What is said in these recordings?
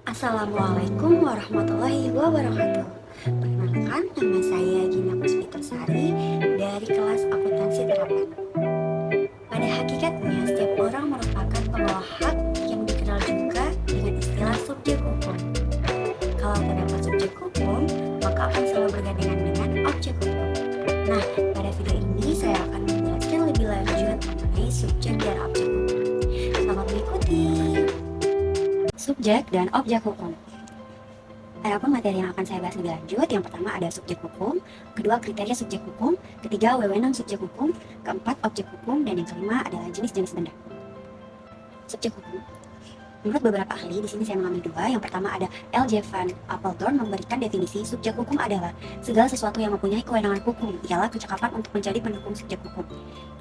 Assalamualaikum warahmatullahi wabarakatuh. Perkenalkan, nama saya Gina Puspitersari dari kelas akuntansi terapan. Pada hakikatnya, setiap orang merupakan pembawa hak yang dikenal juga dengan istilah subjek hukum. Kalau terdapat subjek hukum, maka akan selalu bergandengan dengan objek hukum. Nah, pada video ini saya akan menjelaskan lebih lanjut mengenai subjek dan objek hukum. Selamat mengikuti. Subjek dan objek hukum. Adapun materi yang akan saya bahas lebih lanjut, yang pertama ada subjek hukum, kedua kriteria subjek hukum, ketiga wewenang subjek hukum, keempat objek hukum, dan yang kelima adalah jenis-jenis benda. Subjek hukum. Menurut beberapa ahli, di sini saya mengambil dua. Yang pertama ada L.J. Van Apeldoorn memberikan definisi subjek hukum adalah segala sesuatu yang mempunyai kewenangan hukum, ialah kecakapan untuk menjadi pendukung subjek hukum.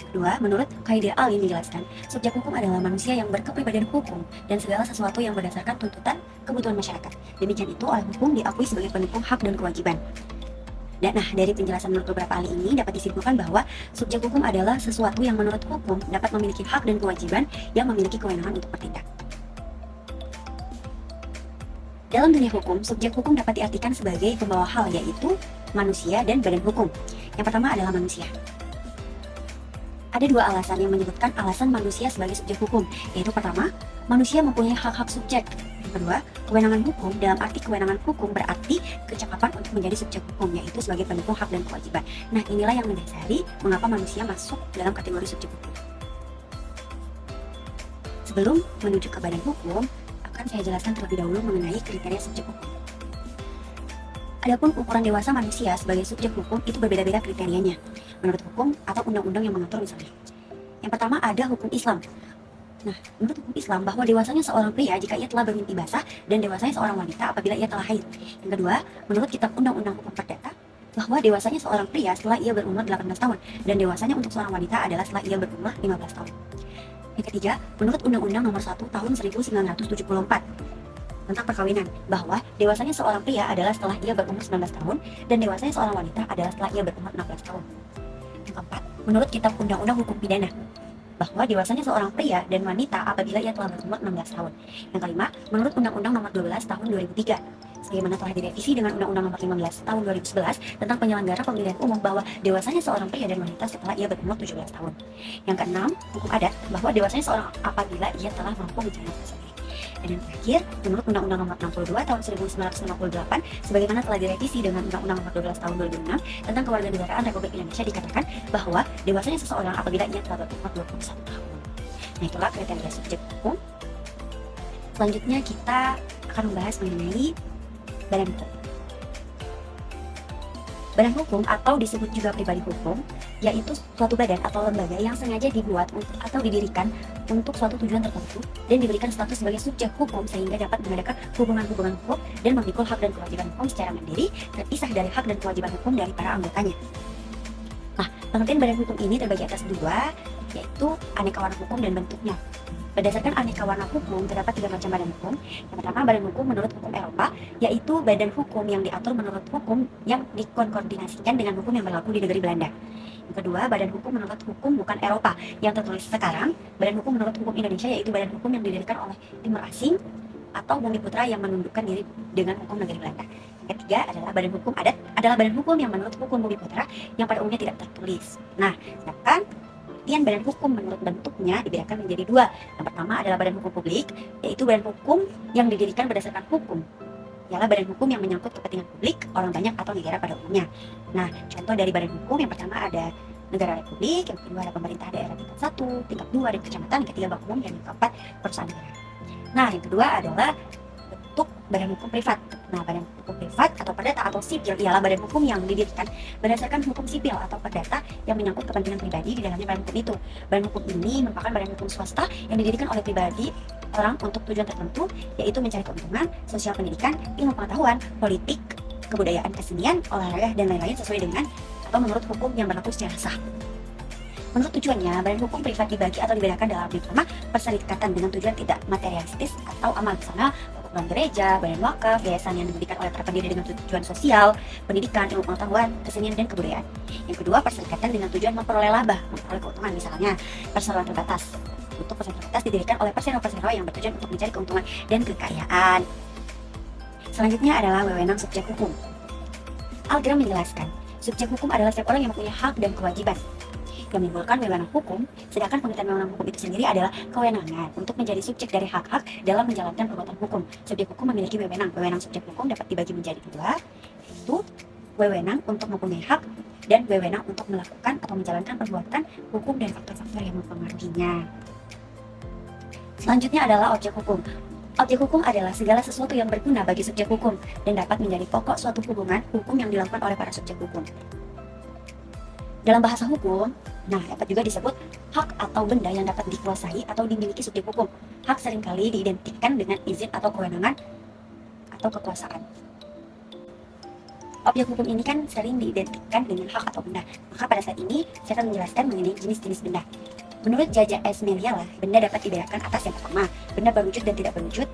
Kedua, menurut Kaider Ali menjelaskan, subjek hukum adalah manusia yang berkepribadian hukum dan segala sesuatu yang berdasarkan tuntutan kebutuhan masyarakat. Demikian itu oleh hukum diakui sebagai pendukung hak dan kewajiban. Dan dari penjelasan menurut beberapa ahli ini dapat disimpulkan bahwa subjek hukum adalah sesuatu yang menurut hukum dapat memiliki hak dan kewajiban yang memiliki kewenangan untuk bertindak. Dalam dunia hukum, subjek hukum dapat diartikan sebagai pembawa hal, yaitu manusia dan badan hukum. Yang pertama adalah manusia. Ada dua alasan yang menyebutkan alasan manusia sebagai subjek hukum, yaitu pertama, manusia mempunyai hak-hak subjek. Yang kedua, kewenangan hukum dalam arti kewenangan hukum berarti kecakapan untuk menjadi subjek hukum, yaitu sebagai pendukung hak dan kewajiban. Nah, inilah yang mendasari mengapa manusia masuk dalam kategori subjek hukum. Sebelum menuju ke badan hukum, akan saya jelaskan terlebih dahulu mengenai kriteria subjek hukum. Adapun ukuran dewasa manusia sebagai subjek hukum itu berbeda-beda kriterianya menurut hukum atau undang-undang yang mengatur misalnya. Yang pertama ada hukum Islam. Nah, menurut hukum Islam bahwa dewasanya seorang pria jika ia telah bermimpi basah dan dewasanya seorang wanita apabila ia telah haid. Yang kedua, menurut kitab undang-undang hukum perdata bahwa dewasanya seorang pria setelah ia berumur 18 tahun dan dewasanya untuk seorang wanita adalah setelah ia berumur 15 tahun. Yang ketiga, menurut Undang-Undang Nomor 1 Tahun 1974 tentang perkawinan, bahwa dewasanya seorang pria adalah setelah ia berumur 19 tahun dan dewasanya seorang wanita adalah setelah ia berumur 16 tahun. Yang keempat, menurut Kitab Undang-Undang Hukum Pidana, bahwa dewasanya seorang pria dan wanita apabila ia telah berumur 16 tahun. Yang kelima, menurut Undang-Undang Nomor 12 Tahun 2003, sebagaimana telah direvisi dengan Undang-Undang Nomor 15 Tahun 2011 tentang penyelenggara pemilihan umum, bahwa dewasanya seorang pria dan wanita setelah ia berumur 17 tahun. Yang keenam, hukum adat, bahwa dewasanya seorang apabila ia telah mampu mencari nafkah sendiri. Dan yang terakhir, menurut Undang-Undang Nomor 62 Tahun 1958, sebagaimana telah direvisi dengan Undang-Undang Nomor 12 Tahun 2006 tentang Kewarganegaraan Republik Indonesia, dikatakan bahwa dewasanya seseorang apabila ia telah berumur 21 tahun. Nah, itulah kriteria subjek hukum. Selanjutnya kita akan membahas mengenai badan hukum. Badan hukum atau disebut juga pribadi hukum, yaitu suatu badan atau lembaga yang sengaja dibuat atau didirikan untuk suatu tujuan tertentu dan diberikan status sebagai subjek hukum sehingga dapat mengadakan hubungan-hubungan hukum dan memikul hak dan kewajiban hukum secara mandiri, terpisah dari hak dan kewajiban hukum dari para anggotanya. Nah, pengertian badan hukum ini terbagi atas dua, yaitu aneka warna hukum dan bentuknya. Berdasarkan aneka warna hukum, terdapat tiga macam badan hukum. Yang pertama, badan hukum menurut hukum Eropa, yaitu badan hukum yang diatur menurut hukum yang dikoordinasikan dengan hukum yang berlaku di negeri Belanda. Yang kedua, badan hukum menurut hukum bukan Eropa yang tertulis sekarang. Badan hukum menurut hukum Indonesia, yaitu badan hukum yang didirikan oleh timur asing atau Bumiputra yang menundukkan diri dengan hukum negeri Belanda. Yang ketiga adalah badan hukum adat, adalah badan hukum yang menurut hukum Bumiputra yang pada umumnya tidak tertulis. Nah, sedangkan badan hukum menurut bentuknya dibedakan menjadi dua. Yang pertama adalah badan hukum publik, yaitu badan hukum yang didirikan berdasarkan hukum, ialah badan hukum yang menyangkut kepentingan publik, orang banyak atau negara pada umumnya. Nah, contoh dari badan hukum yang pertama ada negara republik, yang kedua ada pemerintah daerah tingkat 1, tingkat 2, dan kecamatan, yang ketiga bank umum, dan yang keempat perusahaan negara. Nah, yang kedua adalah bentuk badan hukum privat. Nah, badan hukum privat atau perdata atau sipil ialah badan hukum yang didirikan berdasarkan hukum sipil atau perdata yang menyangkut kepentingan pribadi di dalamnya badan hukum itu. Badan hukum ini merupakan badan hukum swasta yang didirikan oleh pribadi orang untuk tujuan tertentu, yaitu mencari keuntungan, sosial pendidikan, ilmu pengetahuan, politik, kebudayaan, kesenian, olahraga, dan lain-lain sesuai dengan atau menurut hukum yang berlaku secara sah. Menurut tujuannya, badan hukum privat dibagi atau dibedakan dalam pertama, perserikatan dengan tujuan tidak materialistis atau amal, misalnya perkumpulan gereja, badan wakaf, yayasan yang didirikan oleh para pendiri dengan tujuan sosial, pendidikan, ilmu pengetahuan, kesenian, dan kebudayaan. Yang kedua, perserikatan dengan tujuan memperoleh laba, memperoleh keuntungan, misalnya perseroan terbatas. Untuk perseroan terbatas didirikan oleh perseroan-perseroan yang bertujuan untuk mencari keuntungan dan kekayaan. Selanjutnya adalah wewenang subjek hukum. Algram menjelaskan, subjek hukum adalah setiap orang yang mempunyai hak dan kewajiban yang menimbulkan wewenang hukum, sedangkan pengertian wewenang hukum itu sendiri adalah kewenangan untuk menjadi subjek dari hak-hak dalam menjalankan perbuatan hukum. Subjek hukum memiliki wewenang. Wewenang subjek hukum dapat dibagi menjadi dua, yaitu wewenang untuk mempunyai hak dan wewenang untuk melakukan atau menjalankan perbuatan hukum dan faktor-faktor yang mempengaruhinya. Selanjutnya adalah objek hukum. Objek hukum adalah segala sesuatu yang berguna bagi subjek hukum dan dapat menjadi pokok suatu hubungan hukum yang dilakukan oleh para subjek hukum. Dalam bahasa hukum, dapat juga disebut hak atau benda yang dapat dikuasai atau dimiliki subjek hukum. Hak seringkali diidentikan dengan izin atau kewenangan atau kekuasaan. Objek hukum ini kan sering diidentikan dengan hak atau benda. Maka pada saat ini saya akan menjelaskan mengenai jenis-jenis benda. Menurut Jaja S. Meliala, benda dapat dibedakan atas yang pertama, benda berwujud dan tidak berwujud.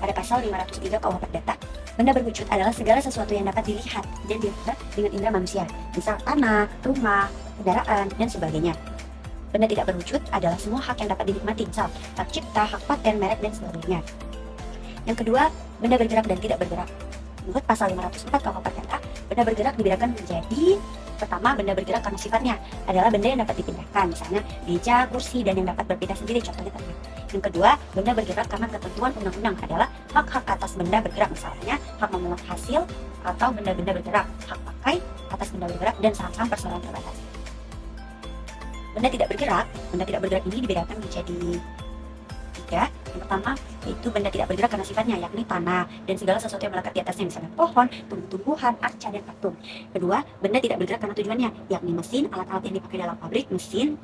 Pada pasal 503 KUH Perdata, benda berwujud adalah segala sesuatu yang dapat dilihat dan diraba dengan indera manusia, misal tanah, rumah, kendaraan, dan sebagainya. Benda tidak berwujud adalah semua hak yang dapat dinikmati, misal hak cipta, hak paten, merek, dan sebagainya. Yang kedua, benda bergerak dan tidak bergerak. Menurut pasal 504 KUH Perdata, benda bergerak dibedakan menjadi pertama, benda bergerak karena sifatnya adalah benda yang dapat dipindahkan, misalnya meja, kursi, dan yang dapat berpindah sendiri, contohnya tanah. Yang kedua, benda bergerak karena ketentuan undang-undang adalah hak-hak atas benda bergerak, misalnya hak memungut hasil atau benda-benda bergerak, hak pakai atas benda bergerak, dan saham-saham perseroan terbatas. Benda tidak bergerak ini dibedakan menjadi tiga. Yang pertama, yaitu benda tidak bergerak karena sifatnya, yakni tanah dan segala sesuatu yang melekat di atasnya, misalnya pohon, tumbuh-tumbuhan, arca, dan patung. Kedua, benda tidak bergerak karena tujuannya, yakni mesin, alat-alat yang dipakai dalam pabrik, mesin,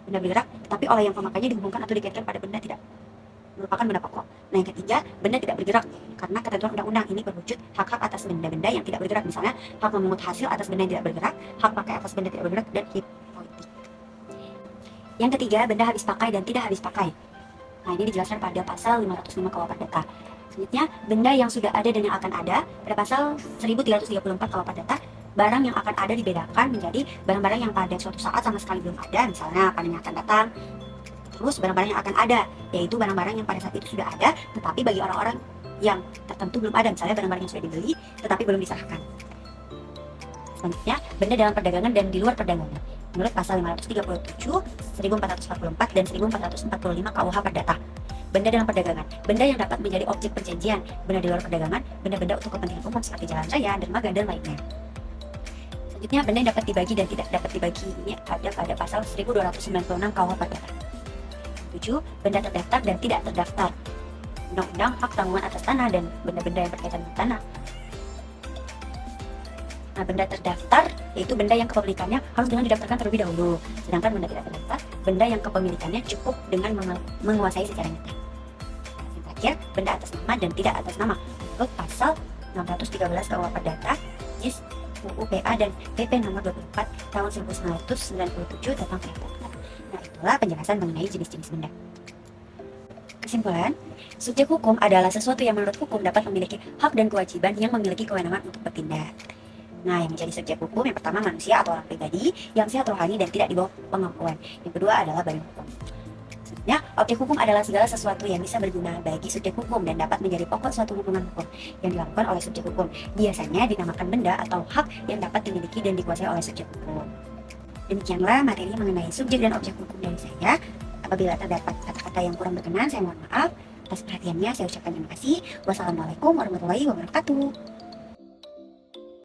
benda bergerak, tetapi oleh yang pemakainya dihubungkan atau dikaitkan pada benda tidak merupakan benda pokok. Nah, yang ketiga, benda tidak bergerak karena ketentuan undang-undang. Ini berwujud hak-hak atas benda-benda yang tidak bergerak, misalnya hak memungut hasil atas benda yang tidak bergerak, hak pakai atas benda tidak bergerak, dan hak politik. Yang ketiga, benda habis pakai dan tidak habis pakai. Nah, ini dijelaskan pada pasal 505 KUH Perdata. Selanjutnya, benda yang sudah ada dan yang akan ada. Pada pasal 1334 KUH Perdata, barang yang akan ada dibedakan menjadi barang-barang yang pada suatu saat sama sekali belum ada, misalnya panennya akan datang. Terus barang-barang yang akan ada, yaitu barang-barang yang pada saat itu sudah ada, tetapi bagi orang-orang yang tertentu belum ada, misalnya barang-barang yang sudah dibeli, tetapi belum diserahkan. Selanjutnya, benda dalam perdagangan dan di luar perdagangan. Menurut pasal 537, 1444, dan 1445 KUH Perdata. Benda dalam perdagangan, benda yang dapat menjadi objek perjanjian. Benda di luar perdagangan, benda-benda untuk kepentingan umum seperti jalan raya, dermaga, dan lainnya. Selanjutnya, benda yang dapat dibagi dan tidak dapat dibagi. Ini ada pada pasal 1296 KUH Perdata. 7. Benda terdaftar dan tidak terdaftar. Undang-undang hak tanggungan atas tanah dan benda-benda yang berkaitan dengan tanah. Nah, benda terdaftar yaitu benda yang kepemilikannya harus dengan didaftarkan terlebih dahulu. Sedangkan benda tidak terdaftar, benda yang kepemilikannya cukup dengan menguasai secara nyata. Yang terakhir, benda atas nama dan tidak atas nama. Menurut pasal 613 KUH Perdata, JIS, UU PA, dan PP nomor 24 tahun 1997 tentang perdagangan. Nah, itulah penjelasan mengenai jenis-jenis benda. Kesimpulan, subjek hukum adalah sesuatu yang menurut hukum dapat memiliki hak dan kewajiban yang memiliki kewenangan untuk bertindak. Nah, yang menjadi subjek hukum yang pertama manusia atau orang pribadi yang sehat rohani dan tidak di bawah pengakuan. Yang kedua adalah badan hukum. Selanjutnya, objek hukum adalah segala sesuatu yang bisa berguna bagi subjek hukum dan dapat menjadi pokok suatu hubungan hukum yang dilakukan oleh subjek hukum. Biasanya dinamakan benda atau hak yang dapat dimiliki dan dikuasai oleh subjek hukum. Demikianlah materi mengenai subjek dan objek hukum dari saya. Apabila terdapat kata-kata yang kurang berkenan, saya mohon maaf. Atas perhatiannya, saya ucapkan terima kasih. Wassalamualaikum warahmatullahi wabarakatuh.